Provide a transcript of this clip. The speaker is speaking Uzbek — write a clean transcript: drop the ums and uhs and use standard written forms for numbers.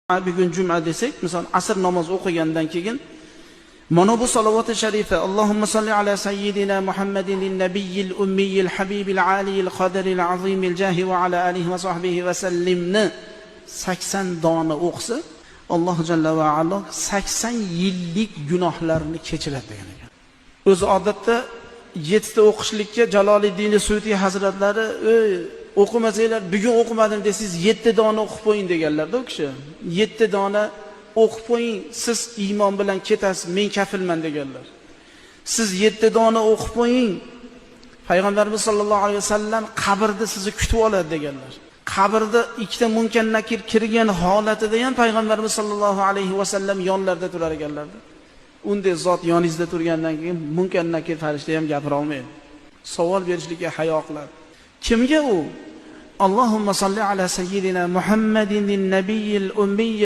Bugun juma desak, misol asr namoz o'qigandan keyin mana bu salavot-i sharifa Allohumma salli ala sayyidina Muhammadin nabiyil ummiyil habibil aliyil qadiril azimil jahi va ala alihi va sahbihi va sallimni 80 dona o'qisa, Alloh jalla va ala 80 yillik gunohlarni kechiradi degan ekan. O'zi odatda 7 ta o'qishlikka Jaloliddin Suyuti hazratlari o'qimasanglar, bugun o'qimadim desangiz 7 dona o'qib qo'ying deganlar-da u kishi. 7 dona o'qib qo'ying, siz iymon bilan ketasiz, men kafilman deganlar. Siz 7 dona o'qib qo'ying, Payg'ambarimiz sollallohu alayhi vasallam qabrda sizni kutib oladi deganlar. Qabrda ikkita munkar nakir kirgan holatida ham Payg'ambarimiz sollallohu alayhi vasallam yonlarida turar ekanlar. Unday zot yoningizda turgandan keyin munkar nakir farishta ham gapira olmaydi. Savol berishlikka hayo qiladi. Kimga u? Allohumma salli ala sayyidina Muhammadin nabiyil ummiy